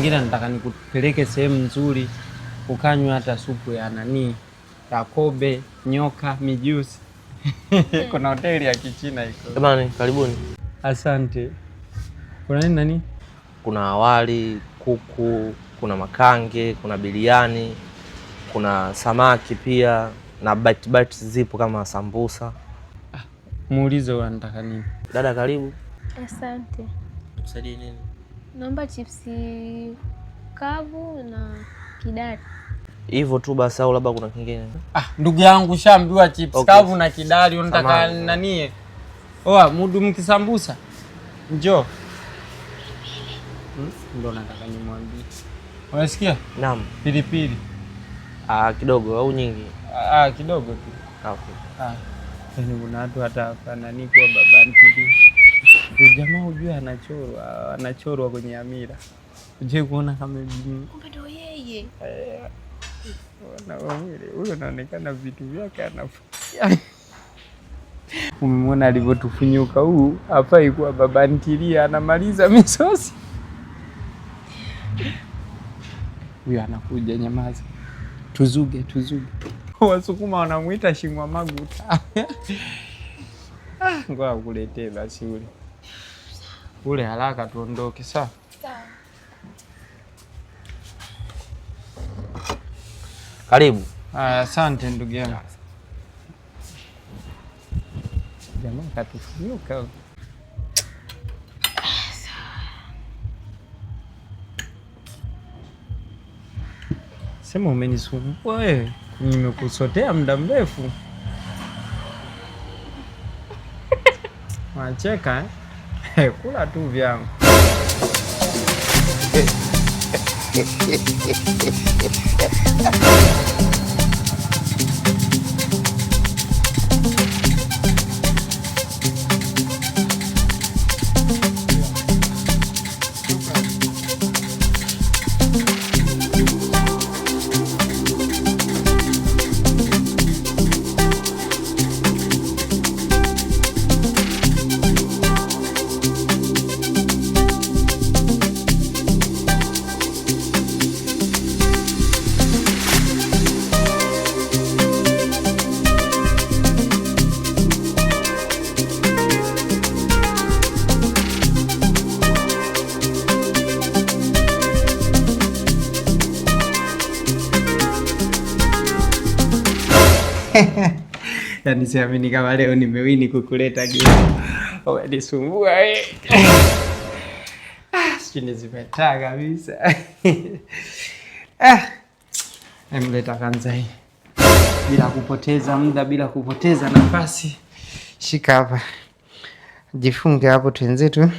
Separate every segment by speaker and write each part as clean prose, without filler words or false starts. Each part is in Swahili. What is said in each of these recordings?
Speaker 1: kingine nataka nikupeleke sehemu nzuri ukanywa hata supu ya nani ya kobe, nyoka, mijusi. Kuna hoteli ya Kichina iko.
Speaker 2: Jamani, karibuni.
Speaker 1: Asante. Kuna nini nani?
Speaker 2: Kuna wali, kuku, kuna makange, kuna biriani, kuna samaki pia na bite zipo kama sambusa.
Speaker 1: Muulize unataka nini?
Speaker 2: Dada karibu.
Speaker 3: Asante.
Speaker 2: Tusaidie nini?
Speaker 3: Naomba chipsi kavu na kidari.
Speaker 2: Hivyo tu basi au labda kuna kingine?
Speaker 1: Ndugu yangu shambiwa chips kavu na kidari unataka nani? Mudu kisambusa. Njoo. Ndio nataka nimwambie. Unasikia?
Speaker 2: Naam.
Speaker 1: Pilipili.
Speaker 2: Kidogo au nyingi?
Speaker 1: Kidogo tu.
Speaker 2: Okay.
Speaker 1: Yaani kuna watu hata nani kwa baba ntili. Jamaa ujue anachorwa kwenye amira. Uje kuona kama
Speaker 3: kumbe ndio yeye.
Speaker 1: Huyo anaonekana vitu vyake anafanya. Umemwona alivyotufunyuka huu, hafai kuwa baba ntilia anamaliza misosi. Huyo anakuja, nyamaza. Tuzuge. Wasukuma wanamuita shimwa maguta. Ngoja kuletee basi ule haraka tuondoke. Sawa.
Speaker 2: Karibu.
Speaker 1: Asante ndugu yangu. Jamaa katufunyuka. Sema umenisumbua wewe. Nimekusotea muda mrefu. Wacheka kula tu vyangu. Yaani siamini kama leo nimewini kukuleta game. Umenisumbua wewe. Sijui zimetaa kabisa. Emleta kanzai. Bila kupoteza muda, bila kupoteza nafasi. Shika hapa. Jifunge hapo twenzetu.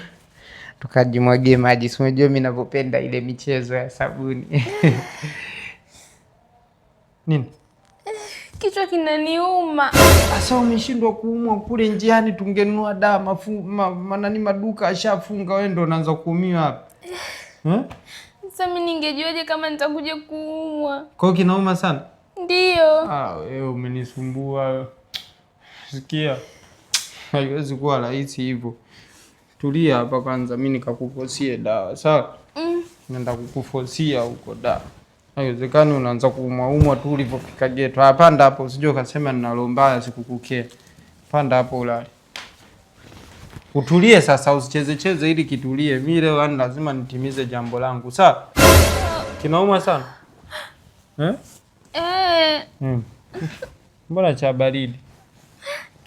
Speaker 1: Tukajimwagie maji. Si unajua mimi ninapopenda ile michezo ya sabuni. Nini?
Speaker 3: Kichwa kinaniuma.
Speaker 1: Sasa umeshindwa kuumwa kule njiani, tungenunua dawa maduka ashafunga, wewe ndo unaanza kuumia hapa.
Speaker 3: Sasa mimi ningejuaje kama nitakuja kuumwa?
Speaker 1: Kwa hiyo kinauma sana?
Speaker 3: Ndio.
Speaker 1: Wewe umenisumbua. Sikia. Haiwezi kuwa rahisi hivyo. Tulia hapa kwanza, mimi nikakufosia dawa, sawa? Nenda kukufosia huko dawa. Haiwezekani unaanza kuumwa tu ulipofika geto. Panda hapo, usije ukasema nina roho mbaya sikukukea. Panda hapo ulale. Utulie sasa, usicheze ili kitulie. Mimi leo lazima nitimize jambo langu, sawa? Kinauma sana? Mbona cha baridi?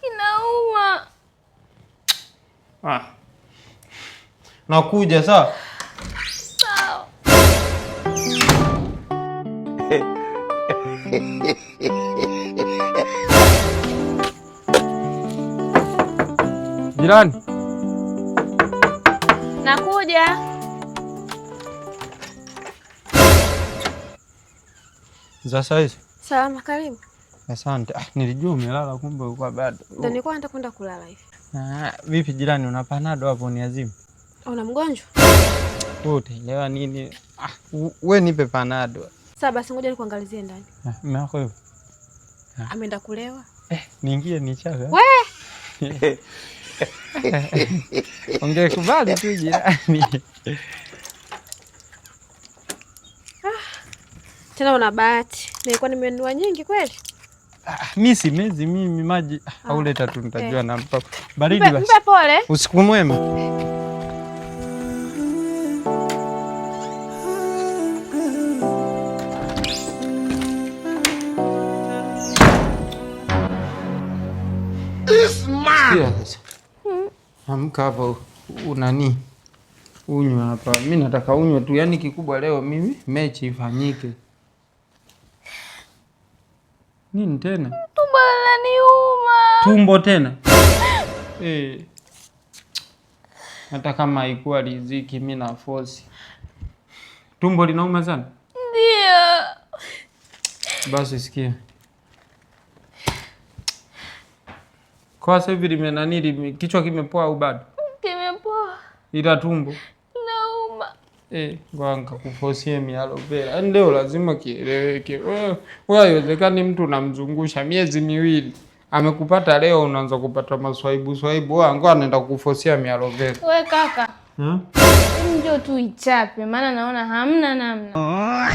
Speaker 3: Kinauma.
Speaker 1: Nakuja, sawa?
Speaker 3: Sawa.
Speaker 1: Jirani.
Speaker 3: Nakuja.
Speaker 1: Za saizi?
Speaker 3: Salama, karibu.
Speaker 1: Asante. Nilijua umelala kumbe ulikuwa bado.
Speaker 3: Ndio nilikuwa nataka kwenda kulala hivi.
Speaker 1: Vipi jirani, una panado hapo ni azimu?
Speaker 3: Una mgonjwa?
Speaker 1: Wewe utaelewa nini? Wewe nipe panado.
Speaker 3: Sasa basi ngoja nikuangalizie ndani.
Speaker 1: Mume wako yupo?
Speaker 3: Ameenda kulewa?
Speaker 1: Niingie nichaga.
Speaker 3: We!
Speaker 1: Ongekubali tu jirani.
Speaker 3: Tena una bahati. Nilikuwa nimenunua nyingi kweli.
Speaker 1: Mimi si mezi mimi maji au leta tu nitajua na mpaka. Baridi basi.
Speaker 3: Mpe pole.
Speaker 1: Usiku mwema. Amka hapo unani? Unywe hapa. Mimi nataka unywe tu. Yaani kikubwa leo mimi mechi ifanyike. Nini tena?
Speaker 4: Tumbo linaniuma.
Speaker 1: Tumbo tena? Hata kama haikuwa riziki mimi na force. Tumbo linauma sana?
Speaker 4: Ndio.
Speaker 1: Basi sikia. Kwa sasa hivi limenanili kichwa kimepoa au bado?
Speaker 4: Kimepoa.
Speaker 1: Ila tumbo
Speaker 4: Nauma.
Speaker 1: Ngoja nikakufosie aloe vera. Ndio lazima kieleweke. Wewe haiwezekani mtu unamzungusha miezi miwili. Amekupata leo unaanza kupata maswaibu. Ngoja anaenda kukufosia aloe vera.
Speaker 4: We kaka. Njoo tu ichape maana naona hamna namna.